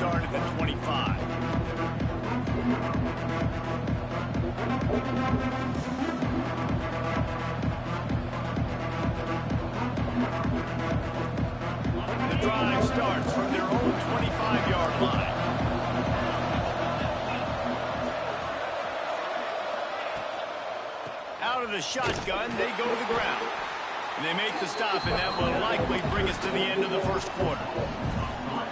start at the 25. The drive starts from their own 25-yard line. Out of the shotgun, they go to the ground. And they make the stop, and that will likely bring us to the end of the first quarter.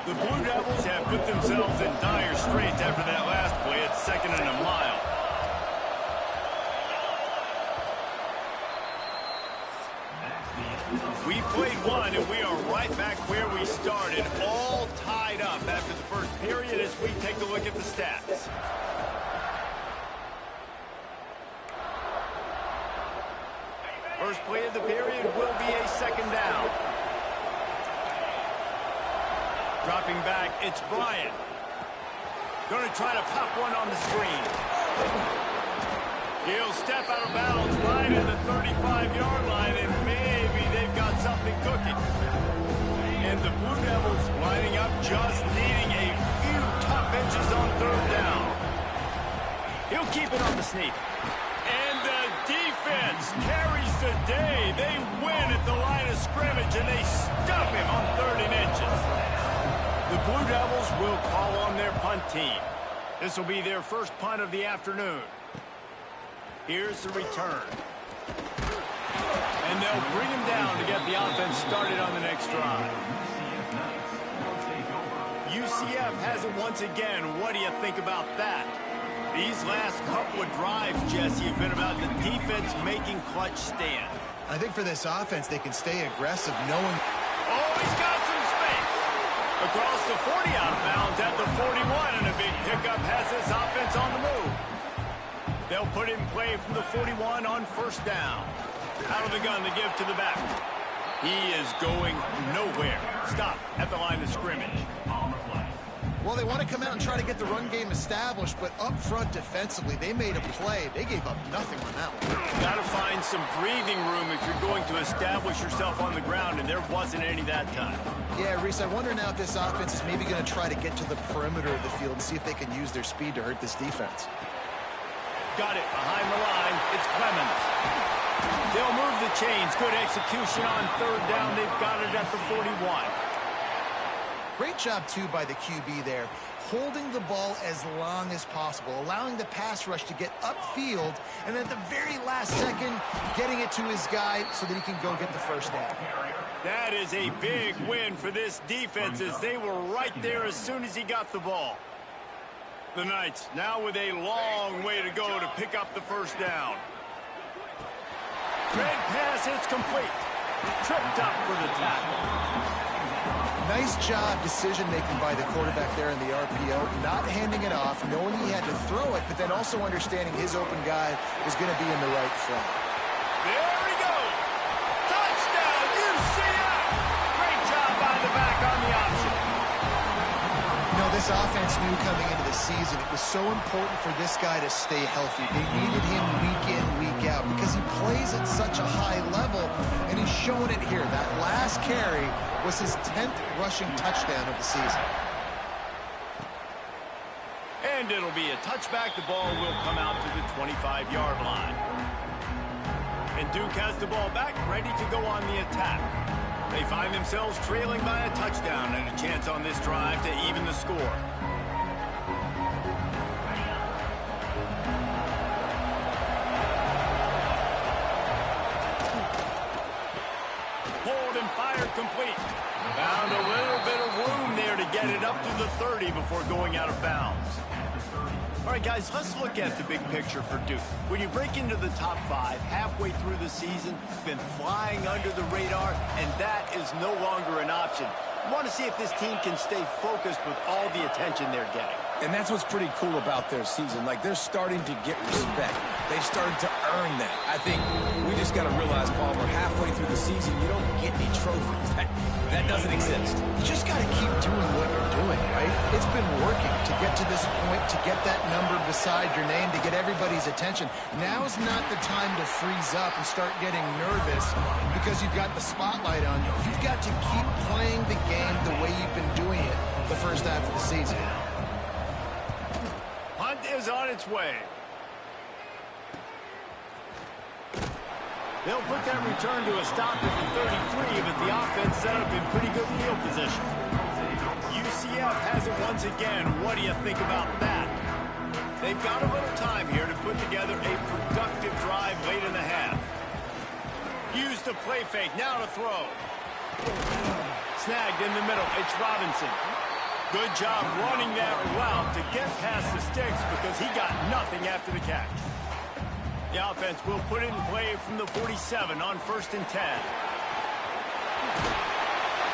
The Blue Devils have put themselves in dire straits after that last play at 2nd and a mile. We played one, and we are right back where we started, all tied up after the first period as we take a look at the stats. First play of the period will be a 2nd down. Dropping back, it's Bryant. Going to try to pop one on the screen. He'll step out of bounds right at the 35-yard line, and maybe they've got something cooking. And the Blue Devils lining up, just needing a few tough inches on 3rd down. He'll keep it on the sneak. And the defense carries the day. They win at the line of scrimmage, and they stuff him on 3rd and inches. The Blue Devils will call on their punt team. This will be their first punt of the afternoon. Here's the return. And they'll bring him down to get the offense started on the next drive. UCF has it once again. What do you think about that? These last couple of drives, Jesse, have been about the defense making clutch stand. I think for this offense, they can stay aggressive, knowing... Oh, he's got some space. Across the 40 out of bounds at the 41, and a big pickup has this offense on the move. They'll put it in play from the 41 on 1st down. Out of the gun, they give to the back. He is going nowhere. Stop at the line of scrimmage. Well, they want to come out and try to get the run game established, but up front defensively, they made a play. They gave up nothing on that one. Got to find some breathing room if you're going to establish yourself on the ground, and there wasn't any that time. Yeah, Reese, I wonder now if this offense is maybe going to try to get to the perimeter of the field and see if they can use their speed to hurt this defense. Got it behind the line. It's Clemens. They'll move the chains. Good execution on 3rd down. They've got it at the 41. Great job, too, by the QB there, holding the ball as long as possible, allowing the pass rush to get upfield, and at the very last second, getting it to his guy so that he can go get the 1st down. That is a big win for this defense as they were right there as soon as he got the ball. The Knights now with a long way to go to pick up the 1st down. Great pass, it's complete. Tripped up for the tackle. Nice job decision-making by the quarterback there in the RPO, not handing it off, knowing he had to throw it, but then also understanding his open guy was going to be in the right front. There we go. Touchdown, UCF. Great job by the back on the option. You know, this offense knew coming into the season it was so important for this guy to stay healthy. They needed him week in, week out, because he plays at such a high level, and he's showing it here. That last carry was his 10th rushing touchdown of the season. And it'll be a touchback. The ball will come out to the 25-yard line. And Duke has the ball back, ready to go on the attack. They find themselves trailing by a touchdown and a chance on this drive to even the score. Hold and fire complete. Found a little bit of room there to get it up to the 30 before going out of bounds. All right, guys, let's look at the big picture for Duke. When you break into the top 5 halfway through the season, been flying under the radar, and that is no longer an option. I want to see if this team can stay focused with all the attention they're getting. And that's what's pretty cool about their season. Like, they're starting to get respect. They've started to earn that. I think we just got to realize, Paul, we're halfway through the season. You don't get any trophies. That doesn't exist. You just got to keep doing what you're doing, right? It's been working to get to this point, to get that number beside your name, to get everybody's attention. Now's not the time to freeze up and start getting nervous because you've got the spotlight on you. You've got to keep playing the game the way you've been doing it. the first half of the season. Punt is on its way. They'll put that return to a stop at the 33, but the offense set up in pretty good field position. UCF has it once again. What do you think about that? They've got a little time here to put together a productive drive late in the half. Use the play fake. Now to throw. Snagged in the middle. It's Robinson. Good job running that route to get past the sticks because he got nothing after the catch. The offense will put it in play from the 47 on 1st and 10.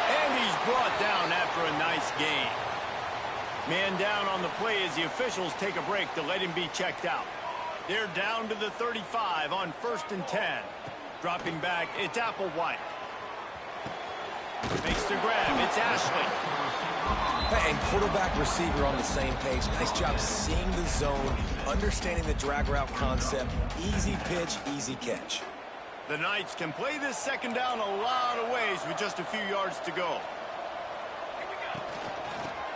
And he's brought down after a nice gain. Man down on the play as the officials take a break to let him be checked out. They're down to the 35 on 1st and 10. Dropping back, it's Applewhite. Makes the grab, it's Ashley. And quarterback receiver on the same page. Nice job seeing the zone, understanding the drag route concept. Easy pitch, easy catch. The Knights can play this second down a lot of ways with just a few yards to go.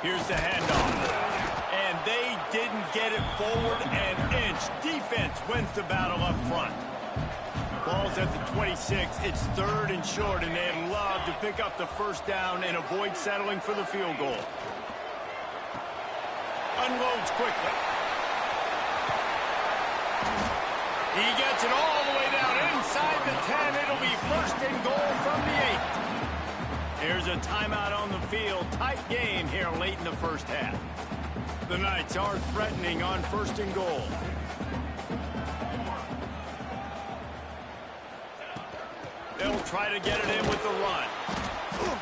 Here's the handoff. And they didn't get it forward an inch. Defense wins the battle up front. Ball's at the 26. It's 3rd and short, and they'd love to pick up the first down and avoid settling for the field goal. Unloads quickly. He gets it all the way down inside the 10. It'll be 1st and goal from the 8. Here's a timeout on the field. Tight game here late in the first half. The Knights are threatening on 1st and goal. They'll try to get it in with the run.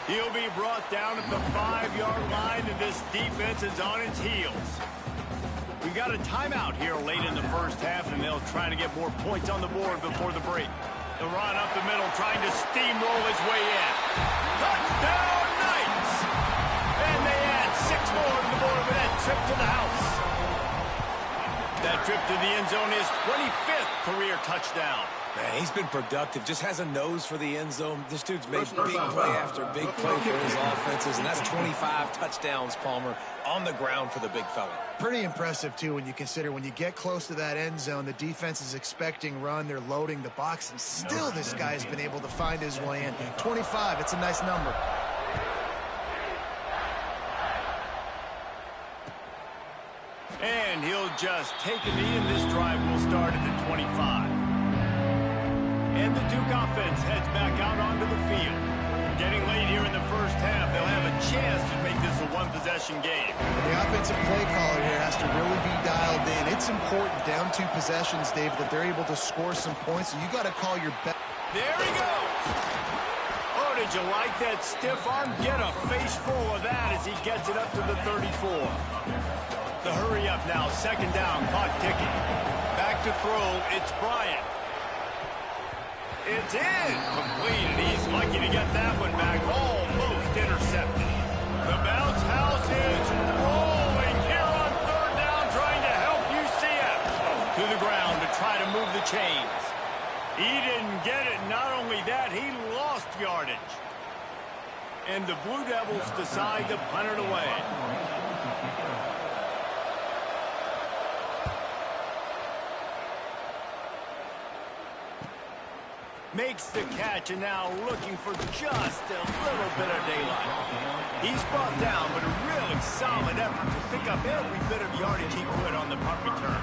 He'll be brought down at the 5-yard line, and this defense is on its heels. We've got a timeout here late in the first half, and they'll try to get more points on the board before the break. The run up the middle, trying to steamroll his way in. Touchdown, Knights! And they add 6 more to the board with that trip to the house. That trip to the end zone is 25th career touchdown. Man, he's been productive. Just has a nose for the end zone. This dude's made big play after big play for his offenses, and that's 25 touchdowns, Palmer, on the ground for the big fella. Pretty impressive, too, when you consider when you get close to that end zone, the defense is expecting run, they're loading the box, and still this guy's been able to find his way in. 25, it's a nice number. And he'll just take a knee, and this drive will start at the 25. And the Duke offense heads back out onto the field. Getting late here in the first half, they'll have a chance to make this a one-possession game. The offensive play caller here has to really be dialed in. It's important down 2 possessions, Dave, that they're able to score some points, so you got to call your best. There he goes. Oh, did you like that stiff arm? Get a face full of that as he gets it up to the 34. The hurry up now, 2nd down, clock ticking. Back to throw, it's Bryant. It's in. Complete, and he's lucky to get that one back. Almost intercepted. The bounce house is rolling here on 3rd down, trying to help UCF. To the ground to try to move the chains. He didn't get it. Not only that, he lost yardage. And the Blue Devils decide to punt it away. Makes the catch, and now looking for just a little bit of daylight. He's brought down, but a really solid effort to pick up every bit of yardage he could on the punt return.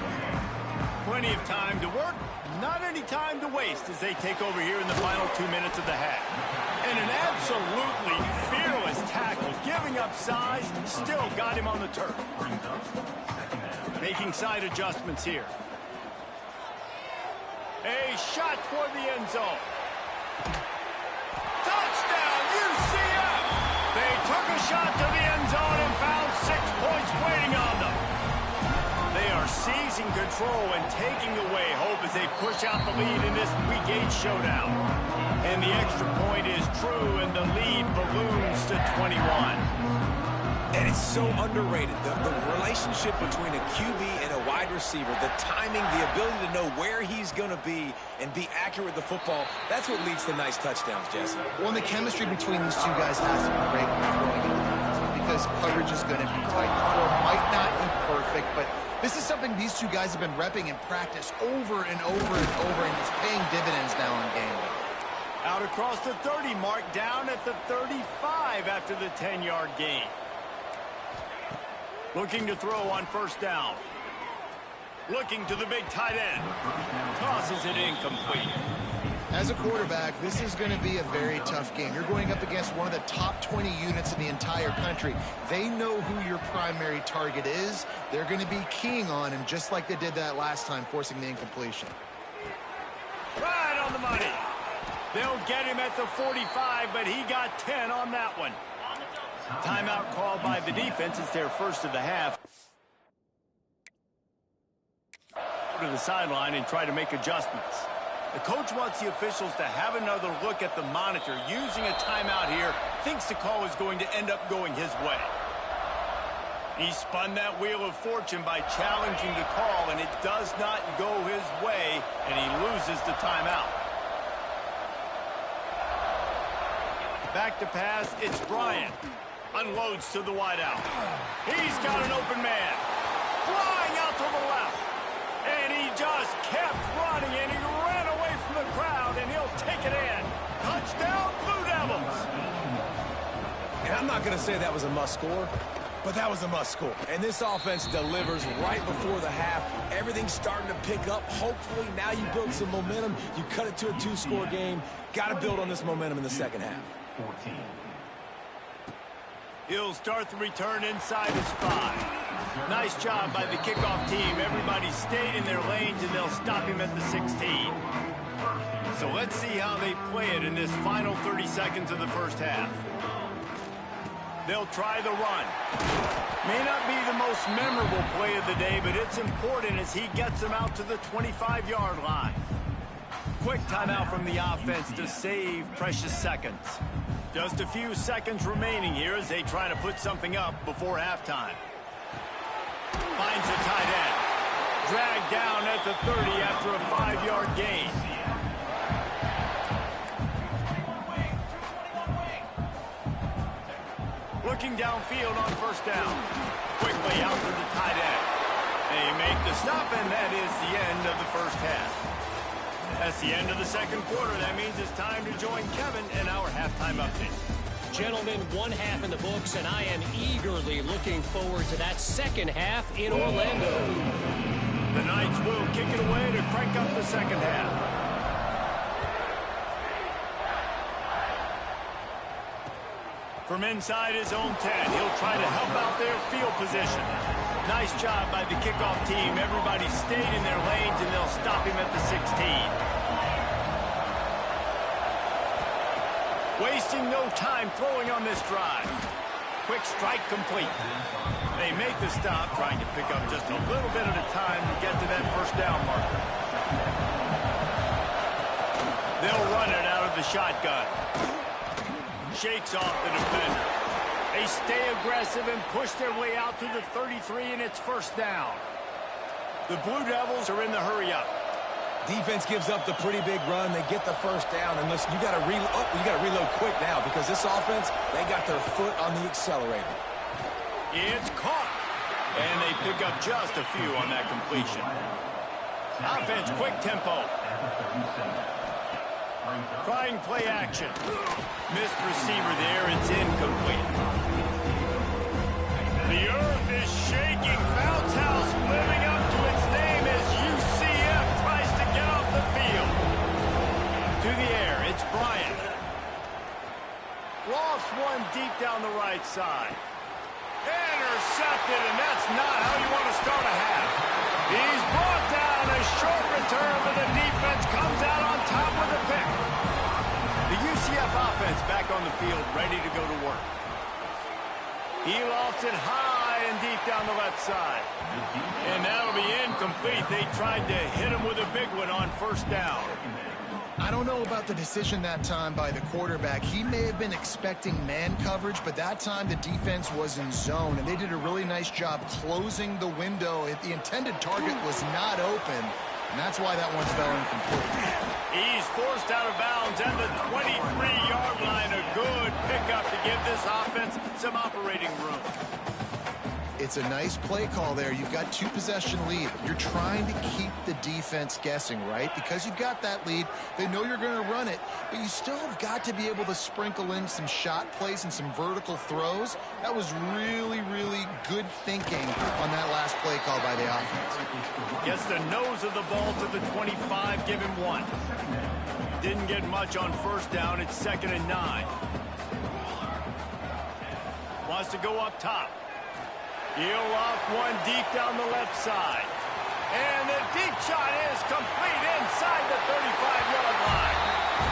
Plenty of time to work, not any time to waste as they take over here in the final 2 minutes of the half. And an absolutely fearless tackle, giving up size, still got him on the turf. Making side adjustments here. A shot toward the end zone. Touchdown, UCF! They took a shot to the end zone and found 6 points waiting on them. They are seizing control and taking away hope as they push out the lead in this Week 8 showdown. And the extra point is true, and the lead balloons to 21. And it's so underrated, the relationship between a QB and a wide receiver, the timing, the ability to know where he's going to be and be accurate with the football, that's what leads to nice touchdowns, Jesse. Well, and the chemistry between these 2 guys has to be great when they're throwing into the defense, because this coverage is going to be tight. The throw might not be perfect, but this is something these two guys have been repping in practice over and over and over, and it's paying dividends now in game. Out across the 30 mark, down at the 35 after the 10-yard gain. Looking to throw on first down. Looking to the big tight end. Tosses it incomplete. As a quarterback, this is going to be a very tough game. You're going up against one of the top 20 units in the entire country. They know who your primary target is. They're going to be keying on him, just like they did that last time, forcing the incompletion. Right on the money. They'll get him at the 45, but he got 10 on that one. Timeout called by the defense. It's their first of the half. Go to the sideline and try to make adjustments. The coach wants the officials to have another look at the monitor. Using a timeout here, thinks the call is going to end up going his way. He spun that wheel of fortune by challenging the call, and it does not go his way, and he loses the timeout. Back to pass, it's Bryant. Unloads to the wideout. He's got an open man. Flying out to the left. And he just kept running, and he ran away from the crowd, and he'll take it in. Touchdown, Blue Devils. And I'm not going to say that was a must score, but that was a must score. And this offense delivers right before the half. Everything's starting to pick up. Hopefully, now you build some momentum. You cut it to a 2-score game. Got to build on this momentum in the second half. 14. He'll start the return inside his 5. Nice job by the kickoff team. Everybody stayed in their lanes, and they'll stop him at the 16. So let's see how they play it in this final 30 seconds of the first half. They'll try the run. May not be the most memorable play of the day, but it's important as he gets them out to the 25-yard line. Quick timeout from the offense to save precious seconds. Just a few seconds remaining here as they try to put something up before halftime. Finds a tight end. Dragged down at the 30 after a 5-yard gain. Looking downfield on first down. Quickly out to the tight end. They make the stop, and that is the end of the first half. That's the end of the second quarter. That means it's time to join Kevin in our halftime update. Gentlemen, one half in the books, and I am eagerly looking forward to that second half in Orlando. The Knights will kick it away to crank up the second half. From inside his own 10, he'll try to help out their field position. Nice job by the kickoff team. Everybody stayed in their lanes, and they'll stop him at the 16. Wasting no time throwing on this drive. Quick strike complete. They make the stop, trying to pick up just a little bit at a time to get to that first down marker. They'll run it out of the shotgun. Shakes off the defender. They stay aggressive and push their way out to the 33, and it's first down. The Blue Devils are in the hurry-up. Defense gives up the pretty big run. They get the first down. And listen, you got to reload quick now because this offense, they got their foot on the accelerator. It's caught. And they pick up just a few on that completion. Offense, quick tempo. Trying play action. Missed receiver there. It's incomplete. The earth is shaking. Bounce house living up to its name as UCF tries to get off the field. To the air, it's Bryant. Lost one deep down the right side. Intercepted, and that's not how you want to start a half. He's brought down. A short return, but the defense comes out on top with a pick. The UCF offense back on the field, ready to go to work. He lofts it high and deep down the left side. And that'll be incomplete. They tried to hit him with a big one on first down. I don't know about the decision that time by the quarterback. He may have been expecting man coverage, but that time the defense was in zone, and they did a really nice job closing the window. The intended target was not open, And that's why that one fell incomplete. He's forced out of bounds at the 23-yard line. A good pickup to give this offense some operating room. It's a nice play call there. You've got 2-possession lead. You're trying to keep the defense guessing, right? Because you've got that lead, they know you're going to run it, but you still have got to be able to sprinkle in some shot plays and some vertical throws. That was really, really good thinking on that last play call by the offense. Gets the nose of the ball to the 25, give him 1. Didn't get much on first down. It's 2nd and 9. Wants to go up top. He'll loft one deep down the left side. And the deep shot is complete inside the 35-yard line.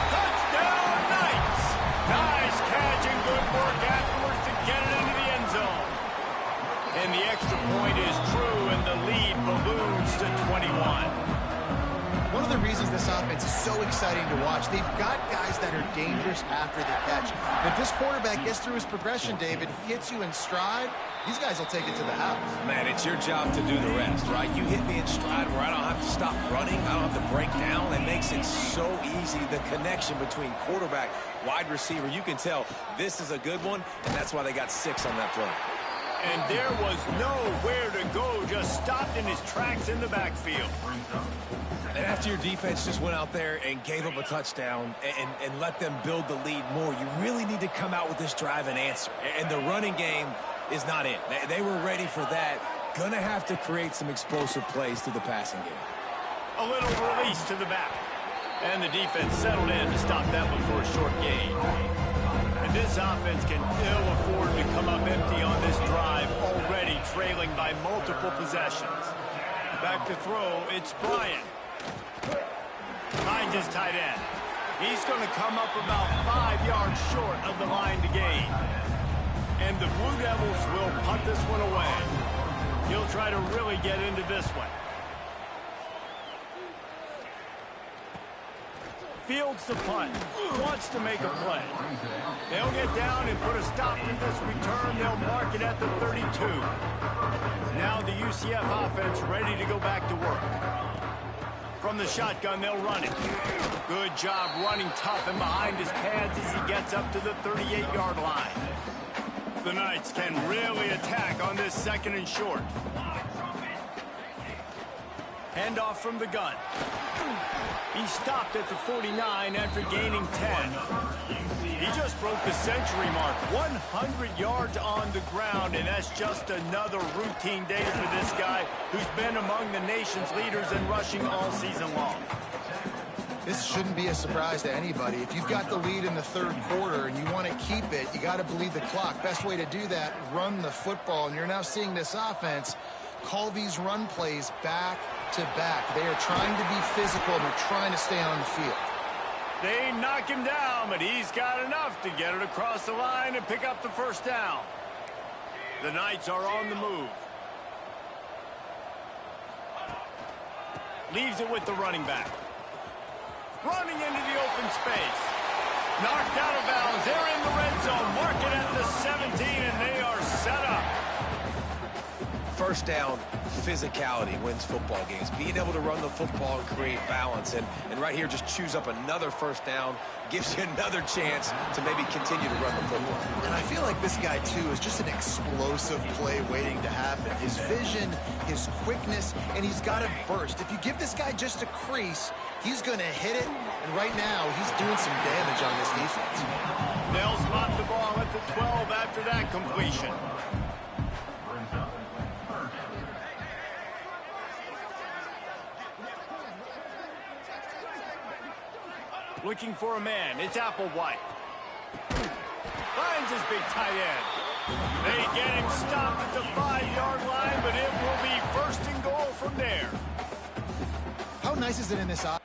Touchdown, Knights! Nice catch and good work afterwards to get it into the end zone. And the extra point is true, and the lead balloons to 21. One of the reasons this offense is so exciting to watch, they've got guys that are dangerous after the catch. If this quarterback gets through his progression, David, hits you in stride, these guys will take it to the house. Man, it's your job to do the rest, right? You hit me in stride where I don't have to stop running. I don't have to break down. It makes it so easy, the connection between quarterback, wide receiver. You can tell this is a good one, and that's why they got 6 on that play. And there was nowhere to go, just stopped in his tracks in the backfield. And after your defense just went out there and gave up a touchdown and let them build the lead more, you really need to come out with this drive and answer. And the running game is not it. They were ready for that. Gonna have to create some explosive plays through the passing game. A little release to the back. And the defense settled in to stop that one for a short gain. And this offense can ill afford to come up empty on this drive, already trailing by multiple possessions. Back to throw, it's Bryant. Finds his tight end. He's going to come up about 5 yards short of the line to gain. And the Blue Devils will punt this one away. He'll try to really get into this one. Fields the punt. Wants to make a play. They'll get down and put a stop to this return. They'll mark it at the 32. Now the UCF offense ready to go back to work. From the shotgun, they'll run it. Good job running tough and behind his pads as he gets up to the 38-yard line. The Knights can really attack on this 2nd and short. Handoff from the gun. He stopped at the 49 after gaining 10. He just broke the century mark. 100 yards on the ground, and that's just another routine day for this guy who's been among the nation's leaders in rushing all season long. This shouldn't be a surprise to anybody. If you've got the lead in the 3rd quarter and you want to keep it, you got to bleed the clock. Best way to do that, run the football. And you're now seeing this offense call these run plays back to back. They are trying to be physical, and they're trying to stay on the field. They knock him down, but he's got enough to get it across the line and pick up the 1st down. The Knights are on the move. Leaves it with the running back. Running into the open space. Knocked out of bounds. They're in the red zone. Mark it at the 17, and they are set up. 1st down, physicality wins football games. Being able to run the football and create balance. And right here, just choose up another 1st down. Gives you another chance to maybe continue to run the football. And I feel like this guy, too, is just an explosive play waiting to happen. His vision, his quickness, and he's got a burst. If you give this guy just a crease, he's going to hit it. And right now, he's doing some damage on this defense. They'll spot the ball at the 12 after that completion. Looking for a man. It's Applewhite. Finds his big tight end. They get him stopped at the 5-yard line, but it will be 1st and goal from there. How nice is it in this offense?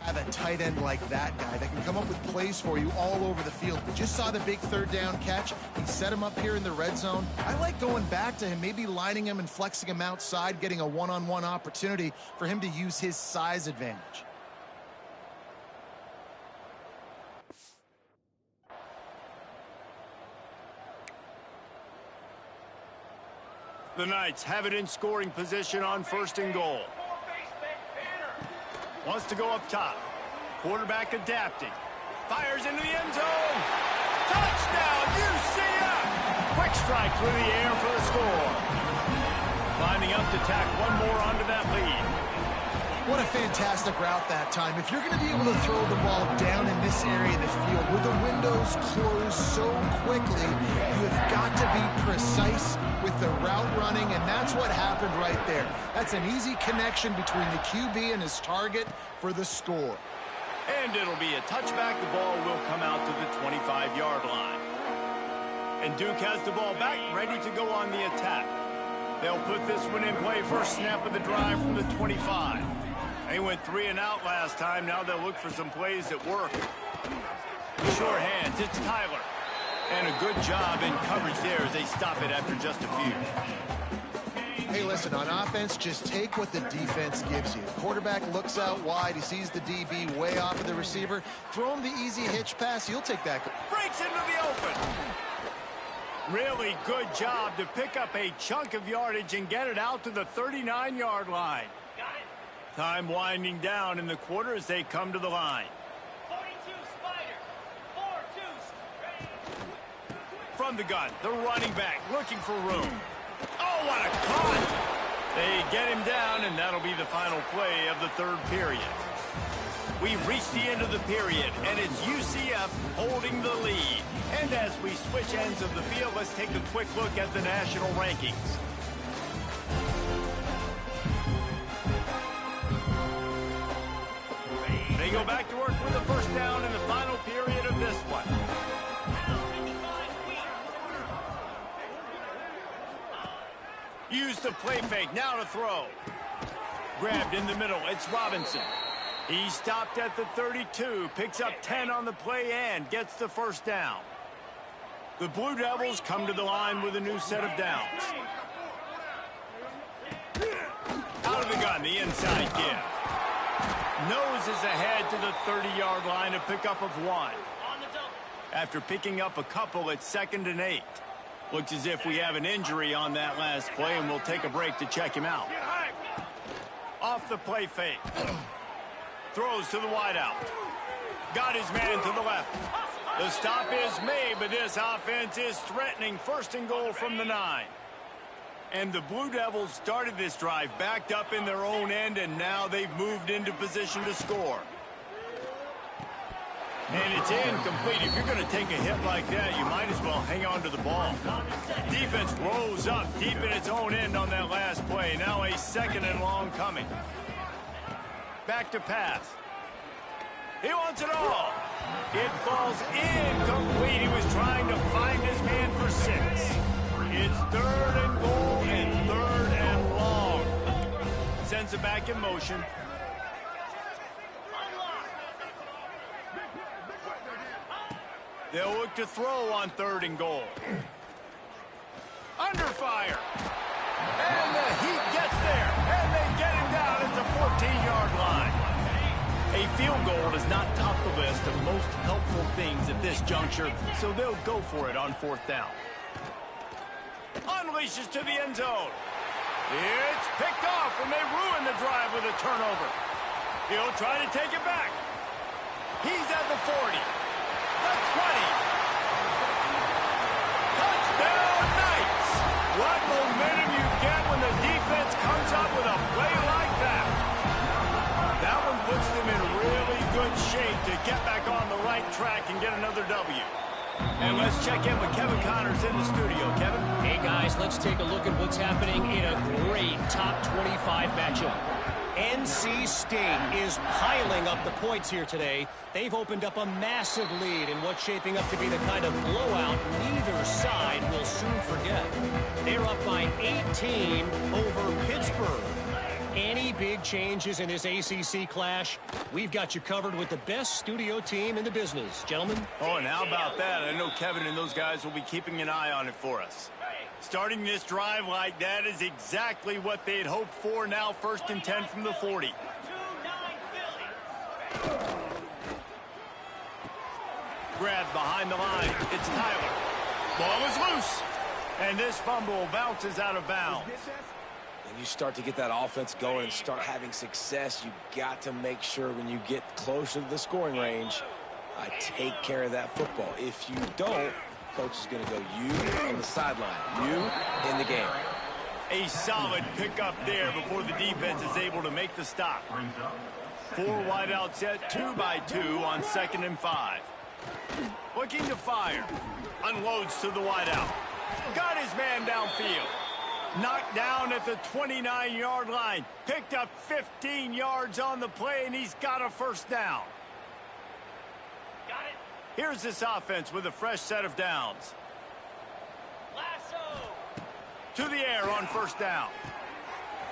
Have a tight end like that guy that can come up with plays for you all over the field. We just saw the big third down catch. He set him up here in the red zone. I like going back to him, maybe lining him and flexing him outside, getting a one-on-one opportunity for him to use his size advantage. The Knights have it in scoring position on 1st and goal. Wants to go up top. Quarterback adapting. Fires into the end zone. Touchdown, UCF! Quick strike through the air for the score. Lining up to tack one more onto that lead. What a fantastic route that time. If you're going to be able to throw the ball down in this area of the field where the windows close so quickly, you have got to be precise with the route running, and that's what happened right there. That's an easy connection between the QB and his target for the score. And it'll be a touchback. The ball will come out to the 25-yard line. And Duke has the ball back, ready to go on the attack. They'll put this one in play. First snap of the drive from the 25. They went 3 and out last time. Now they'll look for some plays that work. Sure hands. It's Tyler. And a good job in coverage there as they stop it after just a few. Hey, listen, on offense, just take what the defense gives you. Quarterback looks out wide. He sees the DB way off of the receiver. Throw him the easy hitch pass. You'll take that. Breaks into the open. Really good job to pick up a chunk of yardage and get it out to the 39-yard line. Time winding down in the quarter as they come to the line. 42 Spider. 4-2. From the gun, the running back looking for room. Oh, what a cut! They get him down, and that'll be the final play of the 3rd period. We've reached the end of the period, and it's UCF holding the lead. And as we switch ends of the field, let's take a quick look at the national rankings. They go back to work with a first down in the final period of this one. Use the play fake, now to throw. Grabbed in the middle, it's Robinson. He stopped at the 32, picks up 10 on the play and gets the first down. The Blue Devils come to the line with a new set of downs. Out of the gun, the inside give. Noses ahead to the 30-yard line, a pickup of 1. After picking up a couple, it's 2nd and 8. Looks as if we have an injury on that last play, and we'll take a break to check him out. Off the play fake. Throws to the wideout. Got his man to the left. The stop is made, but this offense is threatening. 1st and goal from the 9. And the Blue Devils started this drive backed up in their own end, and now they've moved into position to score. And it's incomplete. If you're going to take a hit like that, you might as well hang on to the ball. Defense rose up deep in its own end on that last play. Now a 2nd and long coming. Back to pass. He wants it all. It falls incomplete. He was trying to find his man for 6. It's 3rd and goal and 3rd and long. Sends it back in motion. They'll look to throw on 3rd and goal. Under fire. And the Heat gets there. And they get him down at the 14-yard line. A field goal does not top the list of most helpful things at this juncture, so they'll go for it on 4th down. Unleashes to the end zone. It's picked off, and they ruin the drive with a turnover. He'll try to take it back. He's at the 40. The 20. Touchdown, Knights! What momentum you get when the defense comes up with a play like that. That one puts them in really good shape to get back on the right track and get another W. And let's check in with Kevin Connors in the studio. Kevin? Hey, guys, let's take a look at what's happening in a great top 25 matchup. NC State is piling up the points here today. They've opened up a massive lead in what's shaping up to be the kind of blowout neither side will soon forget. They're up by 18 over Pittsburgh. Any Any big changes in this ACC clash? We've got you covered with the best studio team in the business, gentlemen. Oh, and how about that? I know Kevin and those guys will be keeping an eye on it for us. Starting this drive like that is exactly what they had hoped for. Now 1st and 10 from the 40. Grab behind the line. It's Tyler. Ball is loose. And this fumble bounces out of bounds. When you start to get that offense going and start having success, you got to make sure when you get closer to the scoring range, take care of that football. If you don't, coach is going to go you on the sideline, you in the game. A solid pickup there before the defense is able to make the stop. 4 wide out set, 2 by 2 on 2nd and 5. Looking to fire. Unloads to the wide out. Got his man downfield. Knocked down at the 29-yard line. Picked up 15 yards on the play, and he's got a 1st down. Got it. Here's this offense with a fresh set of downs. Lasso. To the air on 1st down.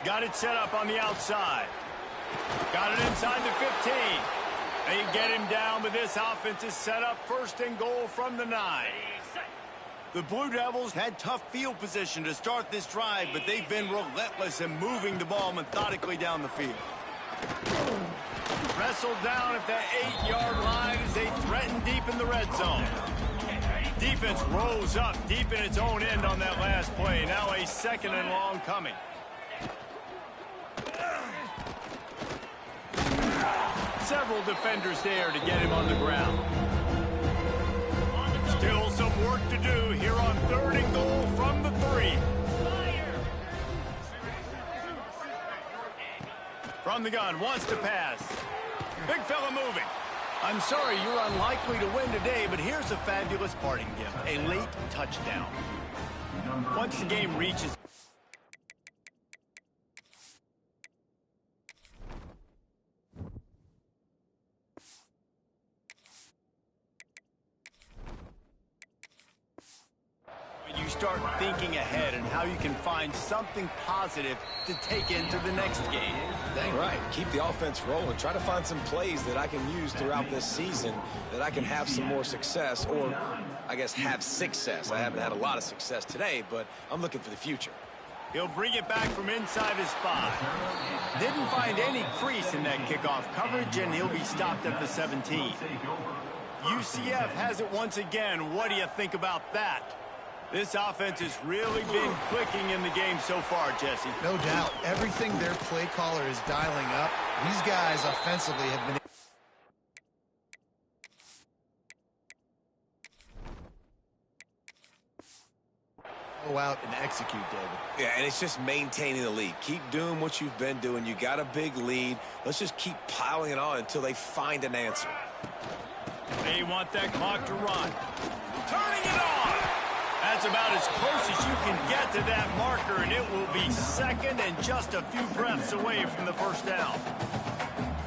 Got it set up on the outside. Got it inside the 15. They get him down, but this offense is set up 1st and goal from the 9. The Blue Devils had tough field position to start this drive, but they've been relentless in moving the ball methodically down the field. Wrestled down at the 8-yard line as they threaten deep in the red zone. Defense rose up deep in its own end on that last play. Now a 2nd and long coming. Several defenders there to get him on the ground. Still some work to do here on 3rd and goal from the 3. From the gun, wants to pass. Big fella moving. I'm sorry you're unlikely to win today, but here's a fabulous parting gift. A late touchdown. Once the game reaches... you start thinking ahead and how you can find something positive to take into the next game. Dang right. Keep the offense rolling. Try to find some plays that I can use throughout this season that I can have some more success, or I guess have success. I haven't had a lot of success today, but I'm looking for the future. He'll bring it back from inside his 5. Didn't find any crease in that kickoff coverage, and he'll be stopped at the 17. UCF has it once again. What do you think about that? This offense has really been clicking in the game so far, Jesse. No doubt. Everything their play caller is dialing up, these guys offensively have been... go out and execute, David. Yeah, and it's just maintaining the lead. Keep doing what you've been doing. You got a big lead. Let's just keep piling it on until they find an answer. They want that clock to run. Turning it on. That's about as close as you can get to that marker, and it will be 2nd and just a few breaths away from the 1st down.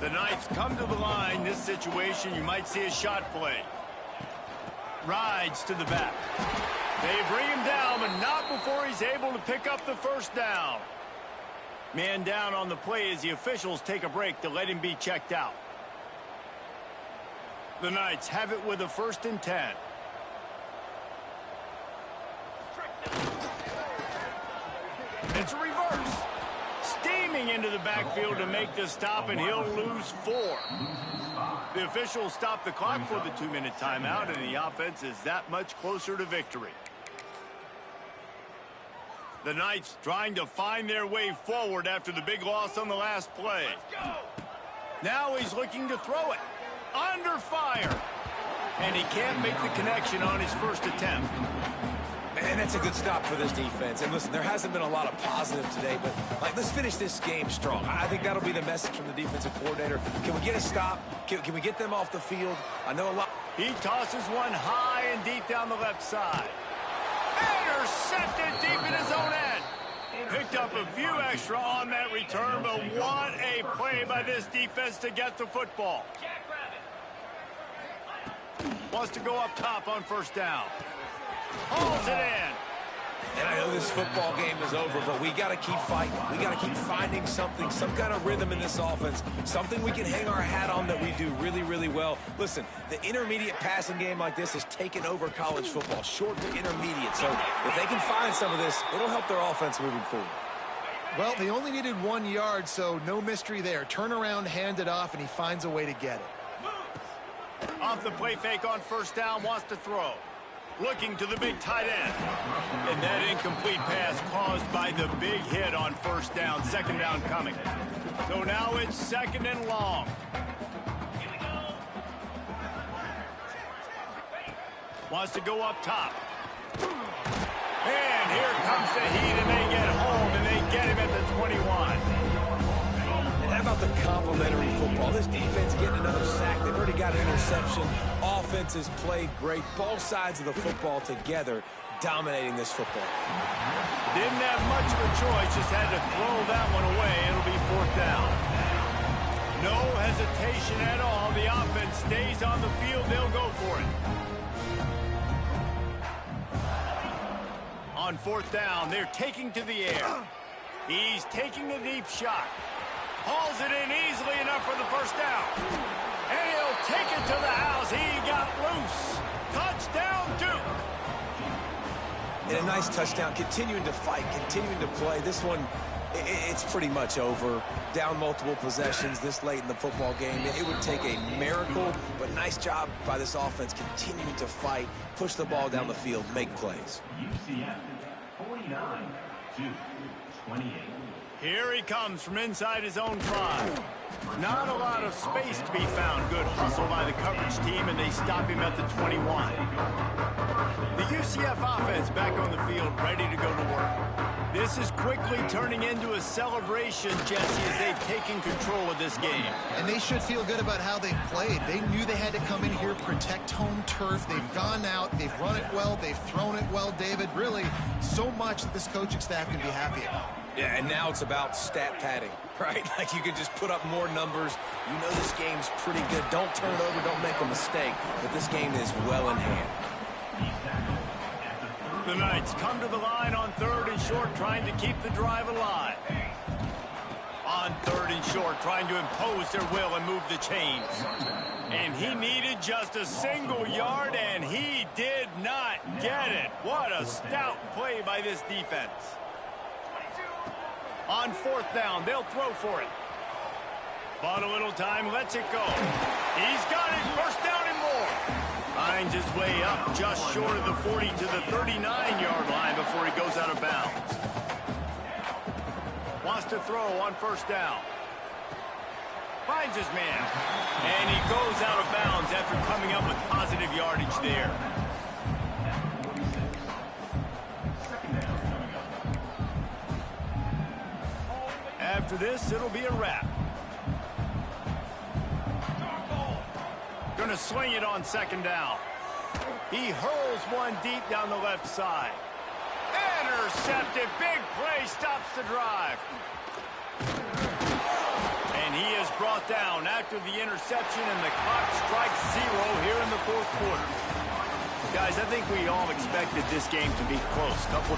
The Knights come to the line. This situation, you might see a shot play. Rides to the back. They bring him down, but not before he's able to pick up the 1st down. Man down on the play as the officials take a break to let him be checked out. The Knights have it with a 1st and 10. It's a reverse. Steaming into the backfield to make the stop, and he'll lose 4. The officials stop the clock for the 2-minute timeout, and the offense is that much closer to victory. The Knights trying to find their way forward after the big loss on the last play. Now he's looking to throw it. Under fire. And he can't make the connection on his 1st attempt. And that's a good stop for this defense. And listen, there hasn't been a lot of positive today, but let's finish this game strong. I think that'll be the message from the defensive coordinator. Can we get a stop? Can we get them off the field? I know a lot. He tosses one high and deep down the left side. Intercepted deep in his own end. Picked up a few extra on that return, but what a play by this defense to get the football. Wants to go up top on 1st down. Hauls it in. And I know this football game is over, but we got to keep fighting. We got to keep finding something, some kind of rhythm in this offense, something we can hang our hat on that we do really, really well. Listen, the intermediate passing game like this has taken over college football, short to intermediate. So if they can find some of this, it'll help their offense moving forward. Well, they only needed 1 yard, so no mystery there. Turn around, hand it off, and he finds a way to get it. Off the play fake on first down, wants to throw. Looking to the big tight end. And that incomplete pass caused by the big hit on first down. Second down coming. So now it's second and long. Wants to go up top. And here comes the heat, and they get home, and they get him at the 21. And how about the complimentary football? This defense getting another sack. They've already got an interception. Offense has played great. Both sides of the football together dominating this football. Didn't have much of a choice, just had to throw that one away. It'll be fourth down. No hesitation at all. The offense stays on the field. They'll go for it. On fourth down, they're taking to the air. He's taking a deep shot. Hauls it in easily enough for the first down. And he'll take it to the house. He got loose. Touchdown, Duke. And a nice touchdown, continuing to fight, continuing to play. This one, it's pretty much over. Down multiple possessions this late in the football game. It would take a miracle, but nice job by this offense continuing to fight, push the ball down the field, make plays. UCF 49-28. Here he comes from inside his own 5. Not a lot of space to be found. Good hustle by the coverage team, and they stop him at the 21. The UCF offense back on the field, ready to go to work. This is quickly turning into a celebration, Jesse, as they've taken control of this game. And they should feel good about how they've played. They knew they had to come in here, protect home turf. They've gone out, they've run it well, they've thrown it well, David. Really, so much that this coaching staff can be happy about. Yeah, and now it's about stat padding, right? Like you can just put up more numbers. You know this game's pretty good. Don't turn it over, don't make a mistake. But this game is well in hand. The Knights come to the line on third and short, trying to keep the drive alive. On third and short, trying to impose their will and move the chains. And he needed just a single yard, and he did not get it. What a stout play by this defense. On fourth down, they'll throw for it. Bought a little time, lets it go. He's got it, first down and more. Finds his way up just short of the 40 to the 39-yard line before he goes out of bounds. Wants to throw on first down. Finds his man. And he goes out of bounds after coming up with positive yardage there. After this, it'll be a wrap. Gonna sling it on second down. He hurls one deep down the left side. Intercepted. Big play stops the drive. And he is brought down after the interception, and the clock strikes 0 here in the fourth quarter. Guys, I think we all expected this game to be close. Couple